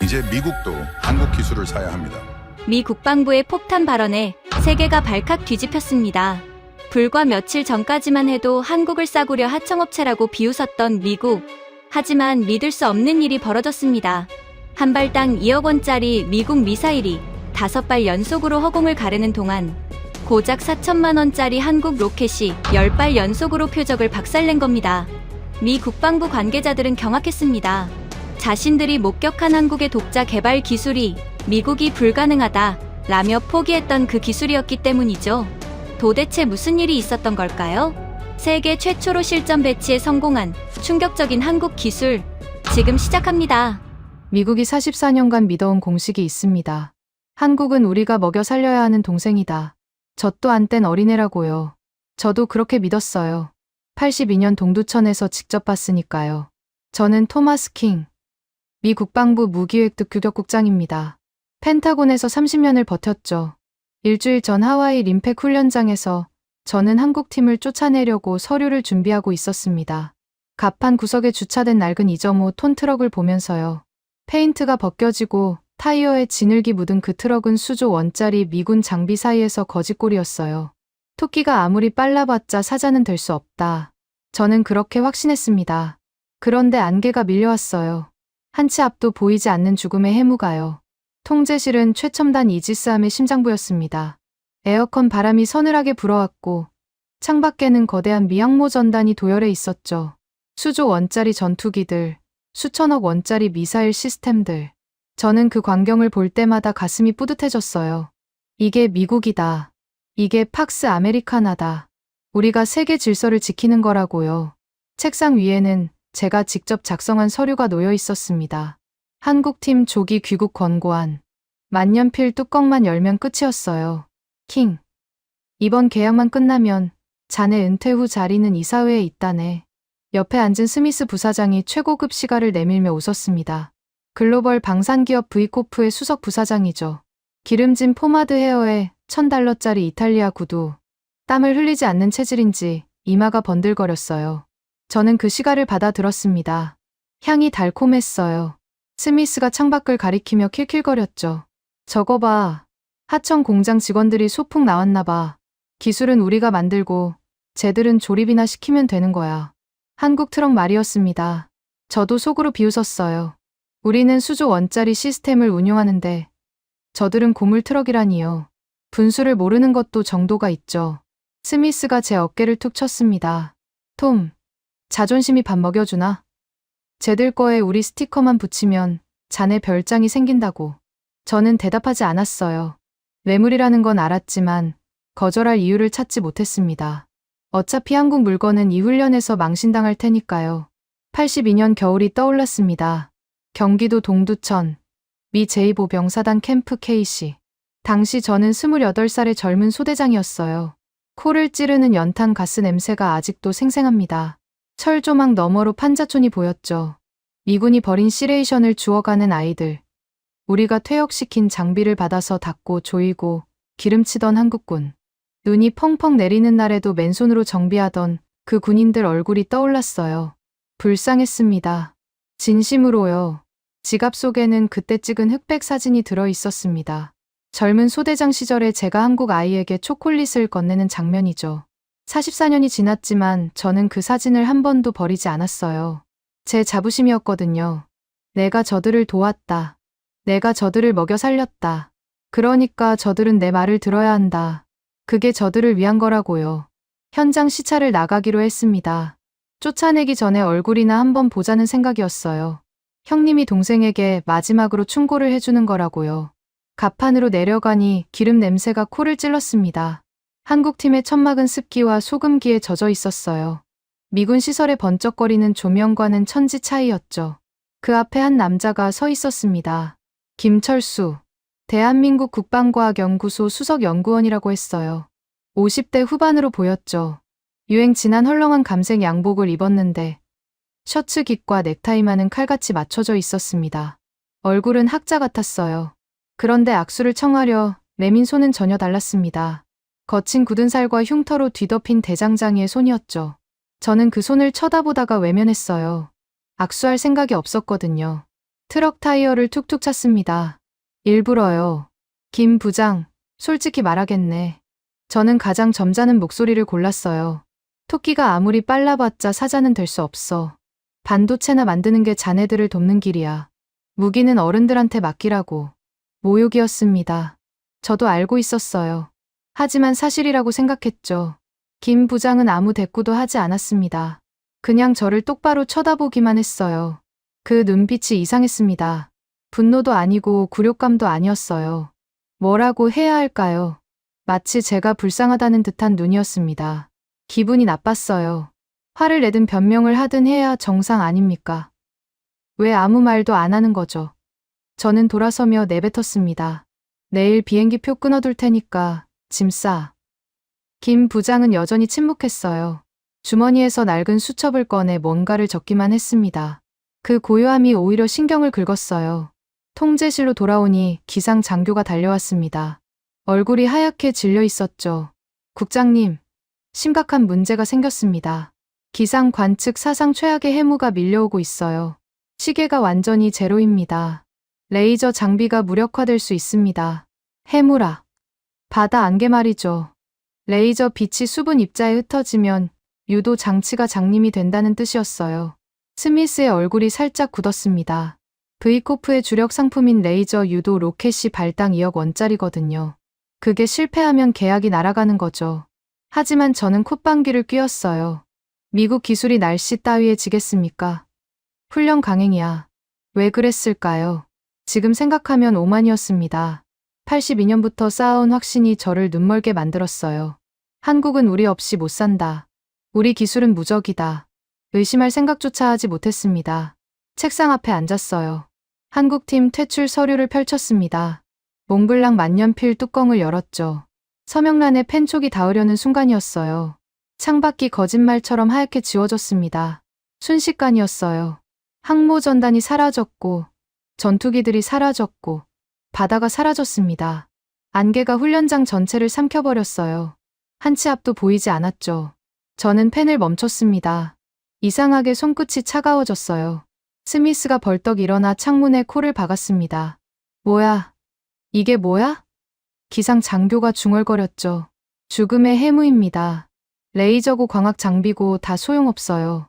이제 미국도 한국 기술을 사야 합니다. 미 국방부의 폭탄 발언에 세계가 발칵 뒤집혔습니다. 불과 며칠 전까지만 해도 한국을 싸구려 하청업체라고 비웃었던 미국. 하지만 믿을 수 없는 일이 벌어졌습니다. 한 발당 2억 원짜리 미국 미사일이 5발 연속으로 허공을 가르는 동안 고작 4천만 원짜리 한국 로켓이 10발 연속으로 표적을 박살낸 겁니다. 미 국방부 관계자들은 경악했습니다. 자신들이 목격한 한국의 독자 개발 기술이 미국이 불가능하다라며 포기했던 그 기술이었기 때문이죠. 도대체 무슨 일이 있었던 걸까요? 세계 최초로 실전 배치에 성공한 충격적인 한국 기술, 지금 시작합니다. 미국이 44년간 믿어온 공식이 있습니다. 한국은 우리가 먹여 살려야 하는 동생이다. 젖도 안 뗀 어린애라고요. 저도 그렇게 믿었어요. 82년 동두천에서 직접 봤으니까요. 저는 토마스 킹, 미 국방부 무기획득 규격국장입니다. 펜타곤에서 30년을 버텼죠. 일주일 전 하와이 림팩 훈련장에서 저는 한국팀을 쫓아내려고 서류를 준비하고 있었습니다. 갑판 구석에 주차된 낡은 2.5 톤 트럭을 보면서요. 페인트가 벗겨지고 타이어에 진흙이 묻은 그 트럭은 수조 원짜리 미군 장비 사이에서 거짓골이었어요. 토끼가 아무리 빨라봤자 사자는 될 수 없다. 저는 그렇게 확신했습니다. 그런데 안개가 밀려왔어요. 한치 앞도 보이지 않는 죽음의 해무가요. 통제실은 최첨단 이지스함의 심장부였습니다. 에어컨 바람이 서늘하게 불어왔고 창밖에는 거대한 미항모 전단이 도열해 있었죠. 수조 원짜리 전투기들, 수천억 원짜리 미사일 시스템들. 저는 그 광경을 볼 때마다 가슴이 뿌듯해졌어요. 이게 미국이다. 이게 팍스 아메리카나다. 우리가 세계 질서를 지키는 거라고요. 책상 위에는 제가 직접 작성한 서류가 놓여 있었습니다. 한국팀 조기 귀국 권고안. 만년필 뚜껑만 열면 끝이었어요. 킹. 이번 계약만 끝나면 자네 은퇴 후 자리는 이사회에 있다네. 옆에 앉은 스미스 부사장이 최고급 시가를 내밀며 웃었습니다. 글로벌 방산기업 브이코프의 수석 부사장이죠. 기름진 포마드 헤어에 $1,000짜리 이탈리아 구두. 땀을 흘리지 않는 체질인지 이마가 번들거렸어요. 저는 그 시가를 받아 들었습니다. 향이 달콤했어요. 스미스가 창밖을 가리키며 킬킬거렸죠. 저거 봐. 하청 공장 직원들이 소풍 나왔나 봐. 기술은 우리가 만들고 쟤들은 조립이나 시키면 되는 거야. 한국 트럭 말이었습니다. 저도 속으로 비웃었어요. 우리는 수조 원짜리 시스템을 운용하는데 저들은 고물 트럭이라니요. 분수를 모르는 것도 정도가 있죠. 스미스가 제 어깨를 툭 쳤습니다. 톰, 자존심이 밥 먹여주나? 쟤들 거에 우리 스티커만 붙이면 자네 별장이 생긴다고. 저는 대답하지 않았어요. 뇌물이라는 건 알았지만 거절할 이유를 찾지 못했습니다. 어차피 한국 물건은 이 훈련에서 망신당할 테니까요. 82년 겨울이 떠올랐습니다. 경기도 동두천, 미 제2보병사단 캠프 KC. 당시 저는 28살의 젊은 소대장이었어요. 코를 찌르는 연탄 가스 냄새가 아직도 생생합니다. 철조망 너머로 판자촌이 보였죠. 미군이 버린 시레이션을 주워가는 아이들. 우리가 퇴역시킨 장비를 받아서 닦고 조이고 기름치던 한국군. 눈이 펑펑 내리는 날에도 맨손으로 정비하던 그 군인들 얼굴이 떠올랐어요. 불쌍했습니다. 진심으로요. 지갑 속에는 그때 찍은 흑백 사진이 들어 있었습니다. 젊은 소대장 시절에 제가 한국 아이에게 초콜릿을 건네는 장면이죠. 44년이 지났지만 저는 그 사진을 한 번도 버리지 않았어요. 제 자부심이었거든요. 내가 저들을 도왔다. 내가 저들을 먹여 살렸다. 그러니까 저들은 내 말을 들어야 한다. 그게 저들을 위한 거라고요. 현장 시찰을 나가기로 했습니다. 쫓아내기 전에 얼굴이나 한번 보자는 생각이었어요. 형님이 동생에게 마지막으로 충고를 해주는 거라고요. 갑판으로 내려가니 기름 냄새가 코를 찔렀습니다. 한국팀의 천막은 습기와 소금기에 젖어 있었어요. 미군 시설에 번쩍거리는 조명과는 천지 차이였죠. 그 앞에 한 남자가 서 있었습니다. 김철수. 대한민국 국방과학연구소 수석연구원이라고 했어요. 50대 후반으로 보였죠. 유행 지난 헐렁한 감색 양복을 입었는데 셔츠 깃과 넥타이만은 칼같이 맞춰져 있었습니다. 얼굴은 학자 같았어요. 그런데 악수를 청하려 내민 손은 전혀 달랐습니다. 거친 굳은 살과 흉터로 뒤덮인 대장장이의 손이었죠. 저는 그 손을 쳐다보다가 외면했어요. 악수할 생각이 없었거든요. 트럭 타이어를 툭툭 찼습니다. 일부러요. 김 부장, 솔직히 말하겠네. 저는 가장 점잖은 목소리를 골랐어요. 토끼가 아무리 빨라봤자 사자는 될 수 없어. 반도체나 만드는 게 자네들을 돕는 길이야. 무기는 어른들한테 맡기라고. 모욕이었습니다. 저도 알고 있었어요. 하지만 사실이라고 생각했죠. 김 부장은 아무 대꾸도 하지 않았습니다. 그냥 저를 똑바로 쳐다보기만 했어요. 그 눈빛이 이상했습니다. 분노도 아니고 굴욕감도 아니었어요. 뭐라고 해야 할까요? 마치 제가 불쌍하다는 듯한 눈이었습니다. 기분이 나빴어요. 화를 내든 변명을 하든 해야 정상 아닙니까? 왜 아무 말도 안 하는 거죠? 저는 돌아서며 내뱉었습니다. 내일 비행기표 끊어둘 테니까 짐 싸. 김 부장은 여전히 침묵했어요. 주머니에서 낡은 수첩을 꺼내 뭔가를 적기만 했습니다. 그 고요함이 오히려 신경을 긁었어요. 통제실로 돌아오니 기상 장교가 달려왔습니다. 얼굴이 하얗게 질려 있었죠. 국장님, 심각한 문제가 생겼습니다. 기상관 측 사상 최악의 해무가 밀려오고 있어요. 시계가 완전히 제로입니다. 레이저 장비가 무력화될 수 있습니다. 해무라. 바다 안개 말이죠. 레이저 빛이 수분 입자에 흩어지면 유도 장치가 장님이 된다는 뜻이었어요. 스미스의 얼굴이 살짝 굳었습니다. 브이코프의 주력 상품인 레이저 유도 로켓이 발당 2억 원짜리거든요. 그게 실패하면 계약이 날아가는 거죠. 하지만 저는 콧방귀를 뀌었어요. 미국 기술이 날씨 따위에 지겠습니까? 훈련 강행이야. 왜 그랬을까요? 지금 생각하면 오만이었습니다. 82년부터 쌓아온 확신이 저를 눈멀게 만들었어요. 한국은 우리 없이 못 산다. 우리 기술은 무적이다. 의심할 생각조차 하지 못했습니다. 책상 앞에 앉았어요. 한국팀 퇴출 서류를 펼쳤습니다. 몽블랑 만년필 뚜껑을 열었죠. 서명란에 펜촉이 닿으려는 순간이었어요. 창밖이 거짓말처럼 하얗게 지워졌습니다. 순식간이었어요. 항모전단이 사라졌고 전투기들이 사라졌고 바다가 사라졌습니다. 안개가 훈련장 전체를 삼켜버렸어요. 한 치 앞도 보이지 않았죠. 저는 펜을 멈췄습니다. 이상하게 손끝이 차가워졌어요. 스미스가 벌떡 일어나 창문에 코를 박았습니다. 뭐야? 이게 뭐야? 기상 장교가 중얼거렸죠. 죽음의 해무입니다. 레이저고 광학 장비고 다 소용없어요.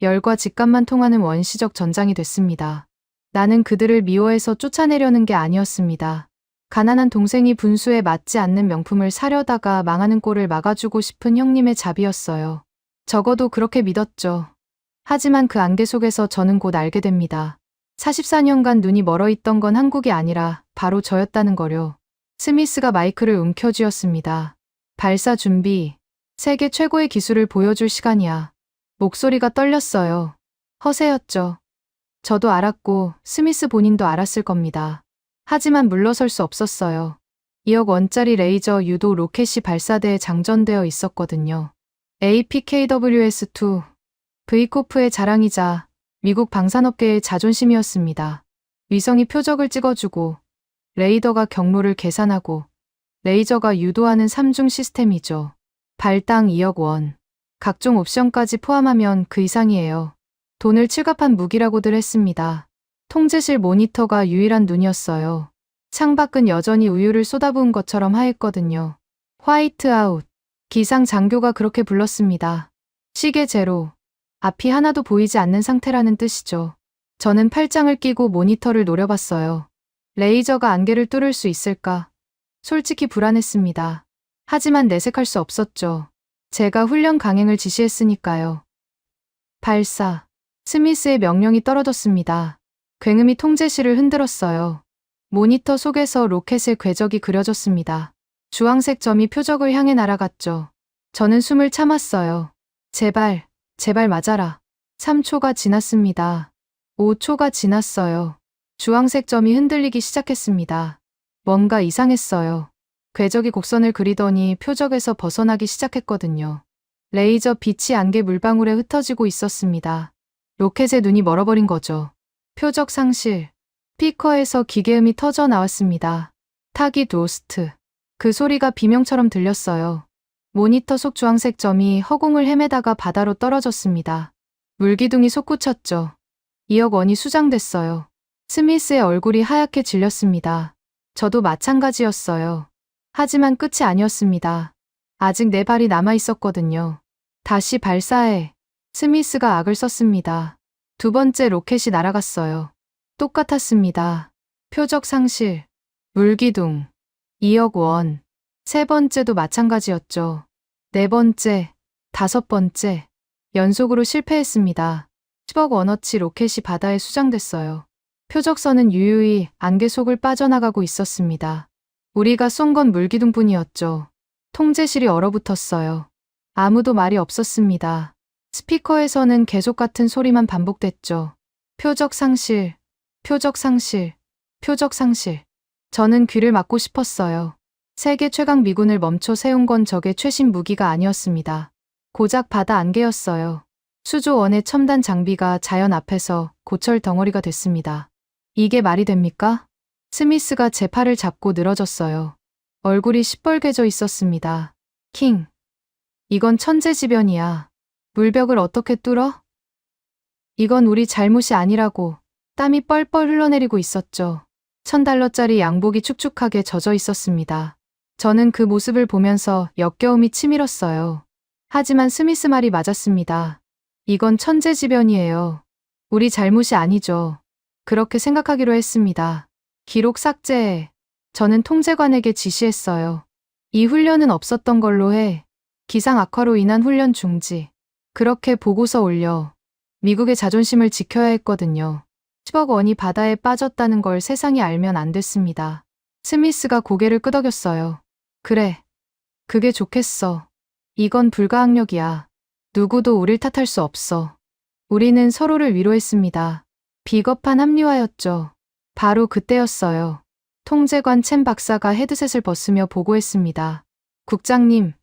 열과 직감만 통하는 원시적 전장이 됐습니다. 나는 그들을 미워해서 쫓아내려는 게 아니었습니다. 가난한 동생이 분수에 맞지 않는 명품을 사려다가 망하는 꼴을 막아주고 싶은 형님의 자비였어요. 적어도 그렇게 믿었죠. 하지만 그 안개 속에서 저는 곧 알게 됩니다. 44년간 눈이 멀어있던 건 한국이 아니라 바로 저였다는 거요. 스미스가 마이크를 움켜쥐었습니다. 발사 준비. 세계 최고의 기술을 보여줄 시간이야. 목소리가 떨렸어요. 허세였죠. 저도 알았고 스미스 본인도 알았을 겁니다. 하지만 물러설 수 없었어요. 2억 원짜리 레이저 유도 로켓이 발사대에 장전되어 있었거든요. APKWS-2. 브이코프의 자랑이자 미국 방산업계의 자존심이었습니다. 위성이 표적을 찍어주고 레이더가 경로를 계산하고 레이저가 유도하는 3중 시스템이죠. 발당 2억 원. 각종 옵션까지 포함하면 그 이상이에요. 돈을 칠갑한 무기라고들 했습니다. 통제실 모니터가 유일한 눈이었어요. 창밖은 여전히 우유를 쏟아부은 것처럼 하였거든요. 화이트아웃. 기상 장교가 그렇게 불렀습니다. 시계 제로. 앞이 하나도 보이지 않는 상태라는 뜻이죠. 저는 팔짱을 끼고 모니터를 노려봤어요. 레이저가 안개를 뚫을 수 있을까? 솔직히 불안했습니다. 하지만 내색할 수 없었죠. 제가 훈련 강행을 지시했으니까요. 발사. 스미스의 명령이 떨어졌습니다. 굉음이 통제실을 흔들었어요. 모니터 속에서 로켓의 궤적이 그려졌습니다. 주황색 점이 표적을 향해 날아갔죠. 저는 숨을 참았어요. 제발, 제발 맞아라. 3초가 지났습니다. 5초가 지났어요. 주황색 점이 흔들리기 시작했습니다. 뭔가 이상했어요. 궤적이 곡선을 그리더니 표적에서 벗어나기 시작했거든요. 레이저 빛이 안개 물방울에 흩어지고 있었습니다. 로켓의 눈이 멀어버린 거죠. 표적 상실. 스피커에서 기계음이 터져 나왔습니다. 타깃 로스트. 그 소리가 비명처럼 들렸어요. 모니터 속 주황색 점이 허공을 헤매다가 바다로 떨어졌습니다. 물기둥이 솟구쳤죠. 2억 원이 수장됐어요. 스미스의 얼굴이 하얗게 질렸습니다. 저도 마찬가지였어요. 하지만 끝이 아니었습니다. 아직 네 발이 남아 있었거든요. 다시 발사해. 스미스가 악을 썼습니다. 두 번째 로켓이 날아갔어요. 똑같았습니다. 표적 상실, 물기둥, 2억 원. 세 번째도 마찬가지였죠. 네 번째, 다섯 번째, 연속으로 실패했습니다. 10억 원어치 로켓이 바다에 수장됐어요. 표적선은 유유히 안개 속을 빠져나가고 있었습니다. 우리가 쏜 건 물기둥뿐이었죠. 통제실이 얼어붙었어요. 아무도 말이 없었습니다. 스피커에서는 계속 같은 소리만 반복됐죠. 표적 상실, 표적 상실, 표적 상실. 저는 귀를 막고 싶었어요. 세계 최강 미군을 멈춰 세운 건 적의 최신 무기가 아니었습니다. 고작 바다 안개였어요. 수조 원의 첨단 장비가 자연 앞에서 고철 덩어리가 됐습니다. 이게 말이 됩니까? 스미스가 제 팔을 잡고 늘어졌어요. 얼굴이 시뻘개져 있었습니다. 킹, 이건 천재지변이야. 물벽을 어떻게 뚫어? 이건 우리 잘못이 아니라고. 땀이 뻘뻘 흘러내리고 있었죠. $1000짜리 양복이 축축하게 젖어 있었습니다. 저는 그 모습을 보면서 역겨움이 치밀었어요. 하지만 스미스 말이 맞았습니다. 이건 천재지변이에요. 우리 잘못이 아니죠. 그렇게 생각하기로 했습니다. 기록 삭제해. 저는 통제관에게 지시했어요. 이 훈련은 없었던 걸로 해. 기상 악화로 인한 훈련 중지. 그렇게 보고서 올려. 미국의 자존심을 지켜야 했거든요. 10억 원이 바다에 빠졌다는 걸 세상이 알면 안 됐습니다. 스미스가 고개를 끄덕였어요. 그래. 그게 좋겠어. 이건 불가항력이야. 누구도 우릴 탓할 수 없어. 우리는 서로를 위로했습니다. 비겁한 합리화였죠. 바로 그때였어요. 통제관 첸 박사가 헤드셋을 벗으며 보고했습니다. 국장님,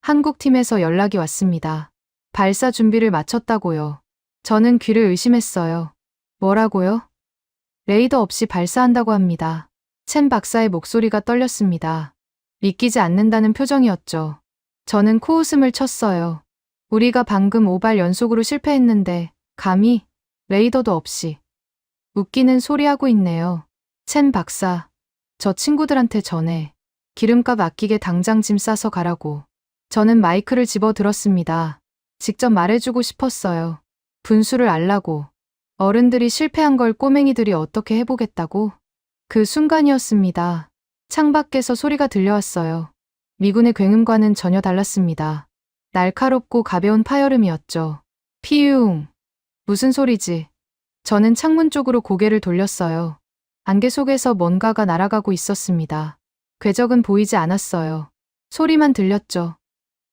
한국팀에서 연락이 왔습니다. 발사 준비를 마쳤다고요. 저는 귀를 의심했어요. 뭐라고요? 레이더 없이 발사한다고 합니다. 첸 박사의 목소리가 떨렸습니다. 믿기지 않는다는 표정이었죠. 저는 코웃음을 쳤어요. 우리가 방금 5발 연속으로 실패했는데 감히 레이더도 없이. 웃기는 소리 하고 있네요. 첸 박사, 저 친구들한테 전해. 기름값 아끼게 당장 짐 싸서 가라고. 저는 마이크를 집어 들었습니다. 직접 말해주고 싶었어요. 분수를 알라고. 어른들이 실패한 걸 꼬맹이들이 어떻게 해보겠다고? 그 순간이었습니다. 창밖에서 소리가 들려왔어요. 미군의 굉음과는 전혀 달랐습니다. 날카롭고 가벼운 파열음이었죠. 피웅. 무슨 소리지? 저는 창문 쪽으로 고개를 돌렸어요. 안개 속에서 뭔가가 날아가고 있었습니다. 궤적은 보이지 않았어요. 소리만 들렸죠.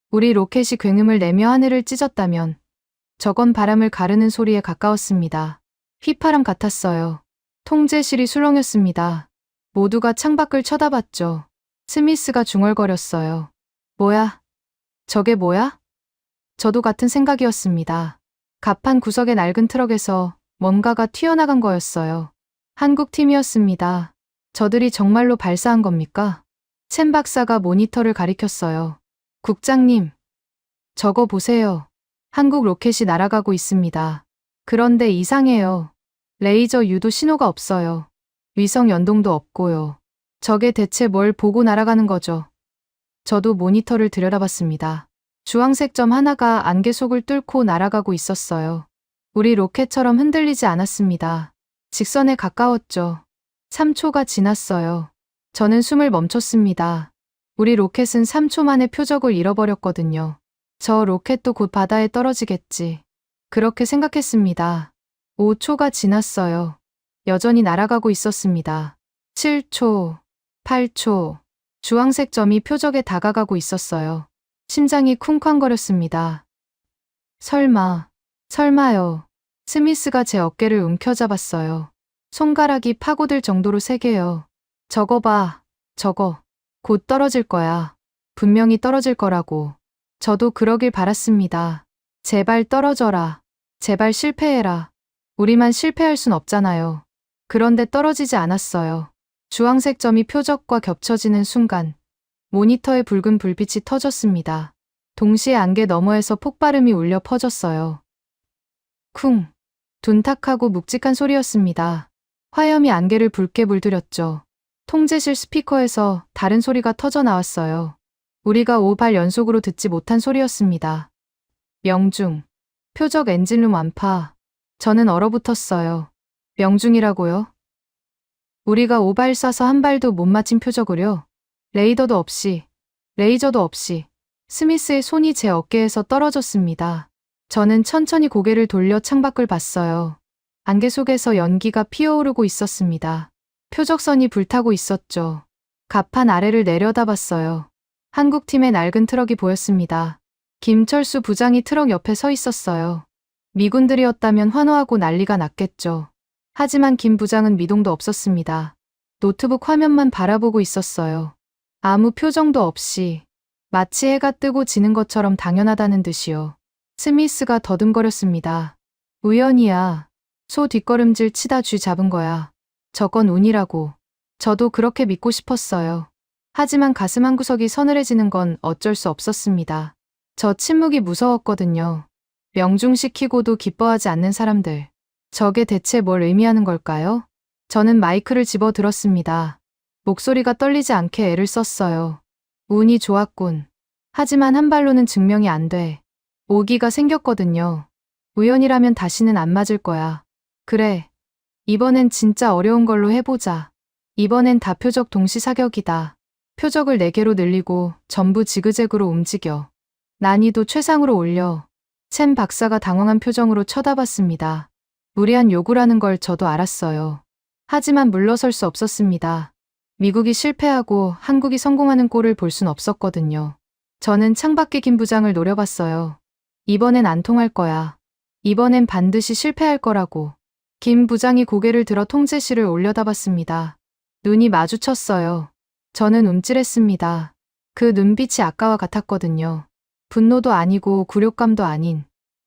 우리 로켓이 굉음을 내며 하늘을 찢었다면 저건 바람을 가르는 소리에 가까웠습니다. 휘파람 같았어요. 통제실이 술렁였습니다. 모두가 창밖을 쳐다봤죠. 스미스가 중얼거렸어요. 뭐야? 저게 뭐야? 저도 같은 생각이었습니다. 갑판 구석의 낡은 트럭에서 뭔가가 튀어나간 거였어요. 한국 팀이었습니다. 저들이 정말로 발사한 겁니까? 첸 박사가 모니터를 가리켰어요. 국장님, 저거 보세요. 한국 로켓이 날아가고 있습니다. 그런데 이상해요. 레이저 유도 신호가 없어요. 위성 연동도 없고요. 저게 대체 뭘 보고 날아가는 거죠? 저도 모니터를 들여다봤습니다. 주황색 점 하나가 안개 속을 뚫고 날아가고 있었어요. 우리 로켓처럼 흔들리지 않았습니다. 직선에 가까웠죠. 3초가 지났어요. 저는 숨을 멈췄습니다. 우리 로켓은 3초 만에 표적을 잃어버렸거든요. 저 로켓도 곧 바다에 떨어지겠지. 그렇게 생각했습니다. 5초가 지났어요. 여전히 날아가고 있었습니다. 7초, 8초. 주황색 점이 표적에 다가가고 있었어요. 심장이 쿵쾅거렸습니다. 설마요. 스미스가 제 어깨를 움켜잡았어요. 손가락이 파고들 정도로 세게요. 저거 봐, 저거. 곧 떨어질 거야. 분명히 떨어질 거라고. 저도 그러길 바랐습니다. 제발 떨어져라. 제발 실패해라. 우리만 실패할 순 없잖아요. 그런데 떨어지지 않았어요. 주황색 점이 표적과 겹쳐지는 순간 모니터의 붉은 불빛이 터졌습니다. 동시에 안개 너머에서 폭발음이 울려 퍼졌어요. 쿵. 둔탁하고 묵직한 소리였습니다. 화염이 안개를 붉게 물들였죠. 통제실 스피커에서 다른 소리가 터져 나왔어요. 우리가 5발 연속으로 듣지 못한 소리였습니다. 명중. 표적 엔진룸 완파. 저는 얼어붙었어요. 명중이라고요? 우리가 5발 쏴서 한 발도 못 맞힌 표적을요? 레이더도 없이, 레이저도 없이. 스미스의 손이 제 어깨에서 떨어졌습니다. 저는 천천히 고개를 돌려 창밖을 봤어요. 안개 속에서 연기가 피어오르고 있었습니다. 표적선이 불타고 있었죠. 갑판 아래를 내려다봤어요. 한국팀의 낡은 트럭이 보였습니다. 김철수 부장이 트럭 옆에 서 있었어요. 미군들이었다면 환호하고 난리가 났겠죠. 하지만 김 부장은 미동도 없었습니다. 노트북 화면만 바라보고 있었어요. 아무 표정도 없이, 마치 해가 뜨고 지는 것처럼 당연하다는 듯이요. 스미스가 더듬거렸습니다. 우연이야. 소 뒷걸음질 치다 쥐 잡은 거야. 저건 운이라고. 저도 그렇게 믿고 싶었어요. 하지만 가슴 한구석이 서늘해지는 건 어쩔 수 없었습니다. 저 침묵이 무서웠거든요. 명중시키고도 기뻐하지 않는 사람들. 저게 대체 뭘 의미하는 걸까요? 저는 마이크를 집어 들었습니다. 목소리가 떨리지 않게 애를 썼어요. 운이 좋았군. 하지만 한 발로는 증명이 안 돼. 오기가 생겼거든요. 우연이라면 다시는 안 맞을 거야. 그래. 이번엔 진짜 어려운 걸로 해보자. 이번엔 다 표적 동시 사격이다. 표적을 4개로 늘리고 전부 지그재그로 움직여. 난이도 최상으로 올려. 첸 박사가 당황한 표정으로 쳐다봤습니다. 무리한 요구라는 걸 저도 알았어요. 하지만 물러설 수 없었습니다. 미국이 실패하고 한국이 성공하는 꼴을 볼 순 없었거든요. 저는 창밖에 김 부장을 노려봤어요. 이번엔 안 통할 거야. 이번엔 반드시 실패할 거라고. 김 부장이 고개를 들어 통제실을 올려다봤습니다. 눈이 마주쳤어요. 저는 움찔했습니다. 그 눈빛이 아까와 같았거든요. 분노도 아니고 굴욕감도 아닌,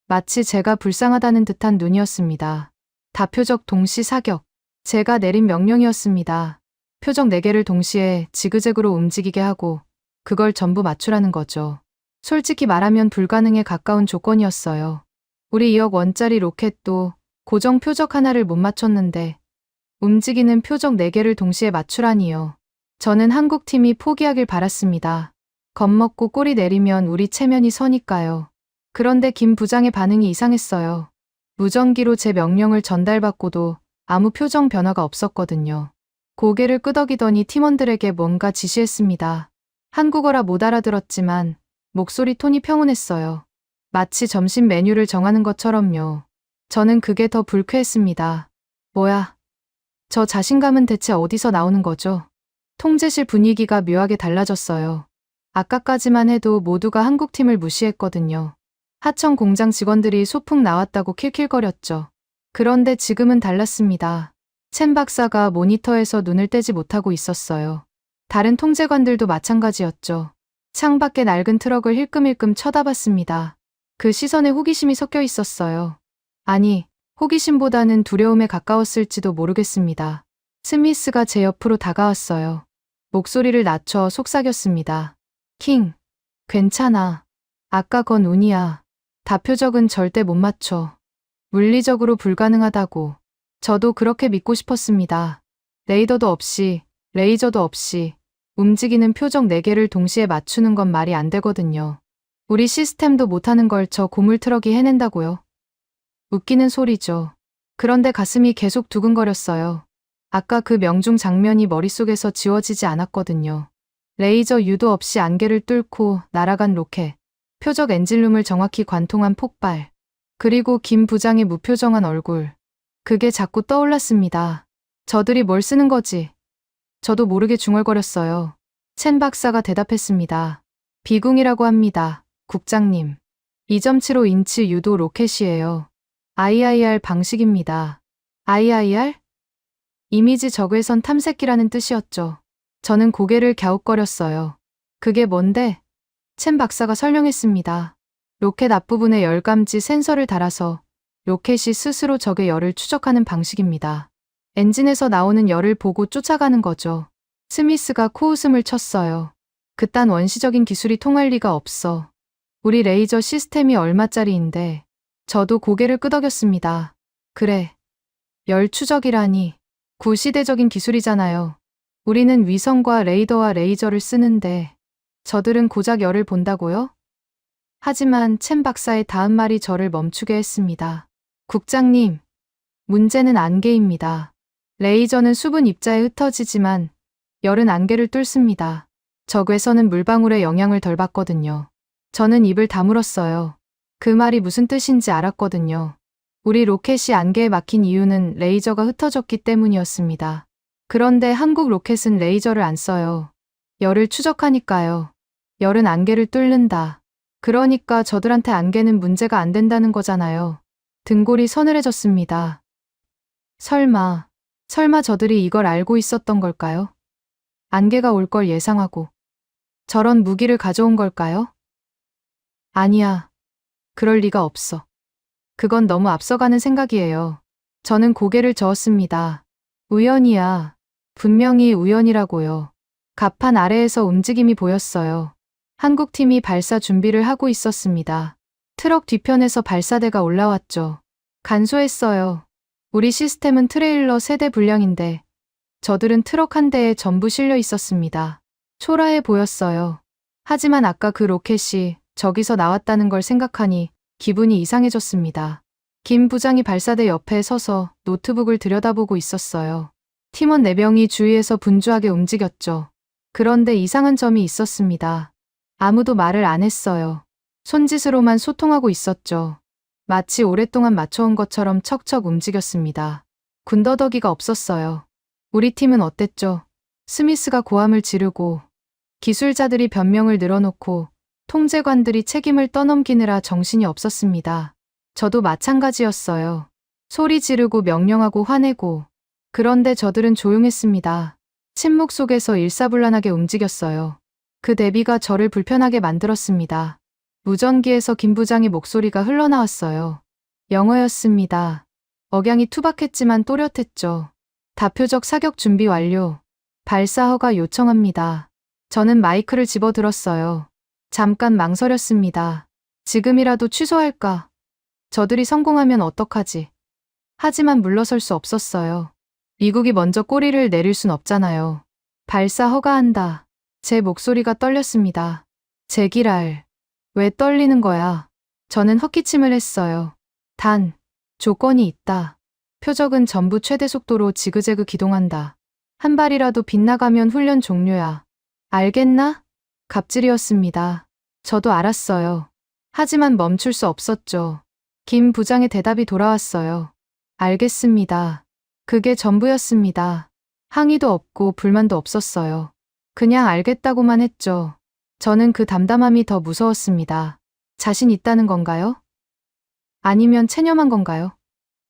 마치 제가 불쌍하다는 듯한 눈이었습니다. 다표적 동시 사격. 제가 내린 명령이었습니다. 표적 4개를 동시에 지그재그로 움직이게 하고 그걸 전부 맞추라는 거죠. 솔직히 말하면 불가능에 가까운 조건이었어요. 우리 2억 원짜리 로켓도 고정 표적 하나를 못 맞췄는데 움직이는 표적 4개를 동시에 맞추라니요. 저는 한국팀이 포기하길 바랐습니다. 겁먹고 꼬리 내리면 우리 체면이 서니까요. 그런데 김 부장의 반응이 이상했어요. 무전기로 제 명령을 전달받고도 아무 표정 변화가 없었거든요. 고개를 끄덕이더니 팀원들에게 뭔가 지시했습니다. 한국어라 못 알아들었지만 목소리 톤이 평온했어요. 마치 점심 메뉴를 정하는 것처럼요. 저는 그게 더 불쾌했습니다. 뭐야? 저 자신감은 대체 어디서 나오는 거죠? 통제실 분위기가 묘하게 달라졌어요. 아까까지만 해도 모두가 한국팀을 무시했거든요. 하청 공장 직원들이 소풍 나왔다고 킬킬거렸죠. 그런데 지금은 달랐습니다. 첸 박사가 모니터에서 눈을 떼지 못하고 있었어요. 다른 통제관들도 마찬가지였죠. 창밖에 낡은 트럭을 힐끔힐끔 쳐다봤습니다. 그 시선에 호기심이 섞여 있었어요. 아니, 호기심보다는 두려움에 가까웠을지도 모르겠습니다. 스미스가 제 옆으로 다가왔어요. 목소리를 낮춰 속삭였습니다. 킹, 괜찮아. 아까 건 운이야. 다표적은 절대 못 맞춰. 물리적으로 불가능하다고. 저도 그렇게 믿고 싶었습니다. 레이더도 없이, 레이저도 없이 움직이는 표적 4개를 동시에 맞추는 건 말이 안 되거든요. 우리 시스템도 못하는 걸 저 고물 트럭이 해낸다고요? 웃기는 소리죠. 그런데 가슴이 계속 두근거렸어요. 아까 그 명중 장면이 머릿속에서 지워지지 않았거든요. 레이저 유도 없이 안개를 뚫고 날아간 로켓, 표적 엔진룸을 정확히 관통한 폭발, 그리고 김 부장의 무표정한 얼굴. 그게 자꾸 떠올랐습니다. 저들이 뭘 쓰는 거지? 저도 모르게 중얼거렸어요. 첸 박사가 대답했습니다. 비궁이라고 합니다. 국장님. 2.75인치 유도 로켓이에요. IIR 방식입니다. IIR? 이미지 적외선 탐색기라는 뜻이었죠. 저는 고개를 갸웃거렸어요. 그게 뭔데? 첸 박사가 설명했습니다. 로켓 앞부분에 열감지 센서를 달아서 로켓이 스스로 적의 열을 추적하는 방식입니다. 엔진에서 나오는 열을 보고 쫓아가는 거죠. 스미스가 코웃음을 쳤어요. 그딴 원시적인 기술이 통할 리가 없어. 우리 레이저 시스템이 얼마짜리인데. 저도 고개를 끄덕였습니다. 그래. 열 추적이라니. 구시대적인 기술이잖아요. 우리는 위성과 레이더와 레이저를 쓰는데 저들은 고작 열을 본다고요? 하지만 첸 박사의 다음 말이 저를 멈추게 했습니다. 국장님, 문제는 안개입니다. 레이저는 수분 입자에 흩어지지만 열은 안개를 뚫습니다. 적외선은 물방울에 영향을 덜 받거든요. 저는 입을 다물었어요. 그 말이 무슨 뜻인지 알았거든요. 우리 로켓이 안개에 막힌 이유는 레이저가 흩어졌기 때문이었습니다. 그런데 한국 로켓은 레이저를 안 써요. 열을 추적하니까요. 열은 안개를 뚫는다. 그러니까 저들한테 안개는 문제가 안 된다는 거잖아요. 등골이 서늘해졌습니다. 설마 저들이 이걸 알고 있었던 걸까요? 안개가 올 걸 예상하고 저런 무기를 가져온 걸까요? 아니야. 그럴 리가 없어. 그건 너무 앞서가는 생각이에요. 저는 고개를 저었습니다. 우연이야. 분명히 우연이라고요. 갑판 아래에서 움직임이 보였어요. 한국팀이 발사 준비를 하고 있었습니다. 트럭 뒤편에서 발사대가 올라왔죠. 간소했어요. 우리 시스템은 트레일러 세대 분량인데 저들은 트럭 한 대에 전부 실려 있었습니다. 초라해 보였어요. 하지만 아까 그 로켓이 저기서 나왔다는 걸 생각하니 기분이 이상해졌습니다. 김 부장이 발사대 옆에 서서 노트북을 들여다보고 있었어요. 팀원 4명이 주위에서 분주하게 움직였죠. 그런데 이상한 점이 있었습니다. 아무도 말을 안 했어요. 손짓으로만 소통하고 있었죠. 마치 오랫동안 맞춰온 것처럼 척척 움직였습니다. 군더더기가 없었어요. 우리 팀은 어땠죠? 스미스가 고함을 지르고 기술자들이 변명을 늘어놓고 통제관들이 책임을 떠넘기느라 정신이 없었습니다. 저도 마찬가지였어요. 소리 지르고 명령하고 화내고 그런데 저들은 조용했습니다. 침묵 속에서 일사불란하게 움직였어요. 그 대비가 저를 불편하게 만들었습니다. 무전기에서 김 부장의 목소리가 흘러나왔어요. 영어였습니다. 억양이 투박했지만 또렷했죠. 다표적 사격 준비 완료. 발사 허가 요청합니다. 저는 마이크를 집어들었어요. 잠깐 망설였습니다. 지금이라도 취소할까? 저들이 성공하면 어떡하지? 하지만 물러설 수 없었어요. 미국이 먼저 꼬리를 내릴 순 없잖아요. 발사 허가한다. 제 목소리가 떨렸습니다. 제기랄. 왜 떨리는 거야? 저는 헛기침을 했어요. 단, 조건이 있다. 표적은 전부 최대 속도로 지그재그 기동한다. 한 발이라도 빗나가면 훈련 종료야. 알겠나? 갑질이었습니다. 저도 알았어요. 하지만 멈출 수 없었죠. 김 부장의 대답이 돌아왔어요. 알겠습니다. 그게 전부였습니다. 항의도 없고 불만도 없었어요. 그냥 알겠다고만 했죠. 저는 그 담담함이 더 무서웠습니다. 자신 있다는 건가요? 아니면 체념한 건가요?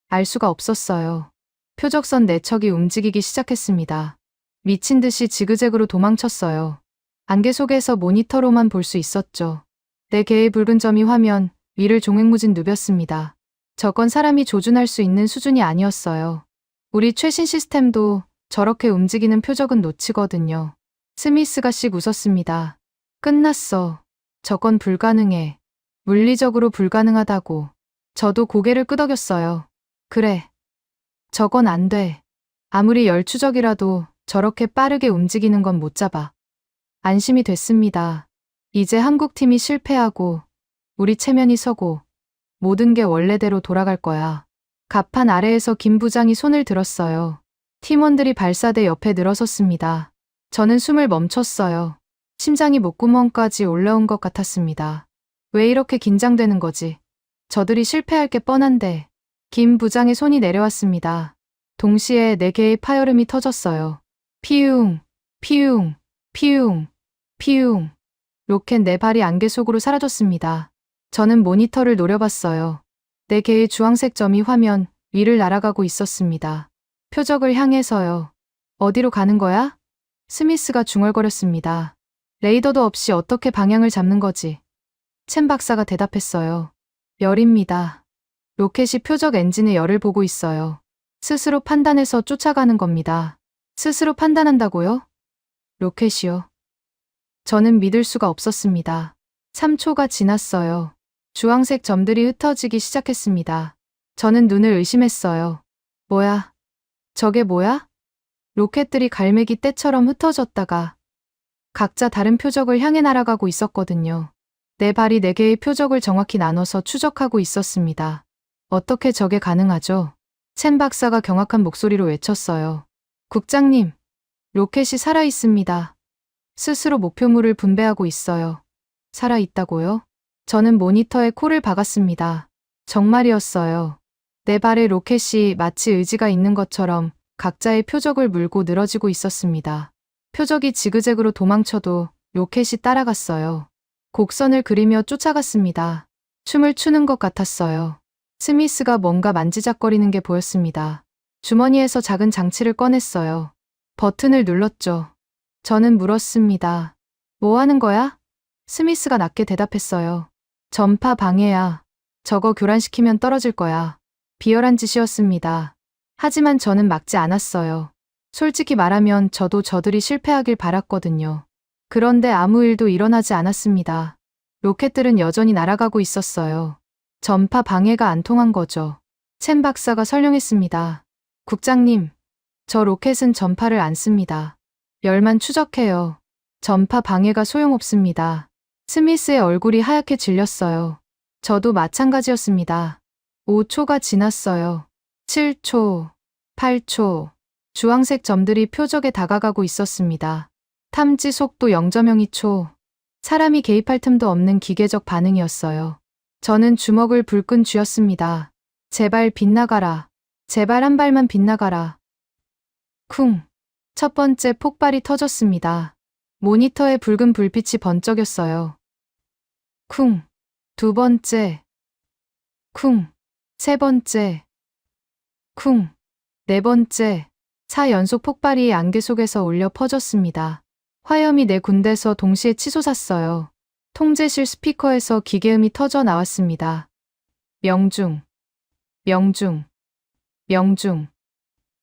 알 수가 없었어요. 표적선 4척이 움직이기 시작했습니다. 미친 듯이 지그재그로 도망쳤어요. 안개 속에서 모니터로만 볼 수 있었죠. 4개의 붉은 점이 화면 위를 종횡무진 누볐습니다. 저건 사람이 조준할 수 있는 수준이 아니었어요. 우리 최신 시스템도 저렇게 움직이는 표적은 놓치거든요. 스미스가 씩 웃었습니다. 끝났어. 저건 불가능해. 물리적으로 불가능하다고. 저도 고개를 끄덕였어요. 그래. 저건 안 돼. 아무리 열추적이라도 저렇게 빠르게 움직이는 건 못 잡아. 안심이 됐습니다. 이제 한국팀이 실패하고 우리 체면이 서고 모든 게 원래대로 돌아갈 거야. 갑판 아래에서 김 부장이 손을 들었어요. 팀원들이 발사대 옆에 늘어섰습니다. 저는 숨을 멈췄어요. 심장이 목구멍까지 올라온 것 같았습니다. 왜 이렇게 긴장되는 거지? 저들이 실패할 게 뻔한데. 김 부장의 손이 내려왔습니다. 동시에 4개의 파열음이 터졌어요. 피웅, 피웅, 피웅, 피웅. 로켓 4발이 안개 속으로 사라졌습니다. 저는 모니터를 노려봤어요. 4개의 주황색 점이 화면 위를 날아가고 있었습니다. 표적을 향해서요. 어디로 가는 거야? 스미스가 중얼거렸습니다. 레이더도 없이 어떻게 방향을 잡는 거지? 첸 박사가 대답했어요. 열입니다. 로켓이 표적 엔진의 열을 보고 있어요. 스스로 판단해서 쫓아가는 겁니다. 스스로 판단한다고요? 로켓이요. 저는 믿을 수가 없었습니다. 3초가 지났어요. 주황색 점들이 흩어지기 시작했습니다. 저는 눈을 의심했어요. 뭐야? 저게 뭐야? 로켓들이 갈매기 떼처럼 흩어졌다가 각자 다른 표적을 향해 날아가고 있었거든요. 내 발이 4개의 표적을 정확히 나눠서 추적하고 있었습니다. 어떻게 저게 가능하죠? 첸 박사가 경악한 목소리로 외쳤어요. 국장님, 로켓이 살아있습니다. 스스로 목표물을 분배하고 있어요. 살아있다고요? 저는 모니터에 코를 박았습니다. 정말이었어요. 내 발에 로켓이 마치 의지가 있는 것처럼 각자의 표적을 물고 늘어지고 있었습니다. 표적이 지그재그로 도망쳐도 로켓이 따라갔어요. 곡선을 그리며 쫓아갔습니다. 춤을 추는 것 같았어요. 스미스가 뭔가 만지작거리는 게 보였습니다. 주머니에서 작은 장치를 꺼냈어요. 버튼을 눌렀죠. 저는 물었습니다. 뭐 하는 거야? 스미스가 낮게 대답했어요. 전파 방해야. 저거 교란시키면 떨어질 거야. 비열한 짓이었습니다. 하지만 저는 막지 않았어요. 솔직히 말하면 저도 저들이 실패하길 바랐거든요. 그런데 아무 일도 일어나지 않았습니다. 로켓들은 여전히 날아가고 있었어요. 전파 방해가 안 통한 거죠. 첸 박사가 설명했습니다. 국장님, 저 로켓은 전파를 안 씁니다. 열만 추적해요. 전파 방해가 소용없습니다. 스미스의 얼굴이 하얗게 질렸어요. 저도 마찬가지였습니다. 5초가 지났어요. 7초, 8초. 주황색 점들이 표적에 다가가고 있었습니다. 탐지 속도 0.02초. 사람이 개입할 틈도 없는 기계적 반응이었어요. 저는 주먹을 불끈 쥐었습니다. 제발 빗나가라. 제발 한 발만 빗나가라. 쿵. 첫 번째 폭발이 터졌습니다. 모니터에 붉은 불빛이 번쩍였어요. 쿵. 두 번째. 쿵. 세 번째. 쿵. 네 번째. 4연속 폭발이 안개 속에서 울려 퍼졌습니다. 화염이 4군데서 동시에 치솟았어요. 통제실 스피커에서 기계음이 터져 나왔습니다. 명중. 명중. 명중.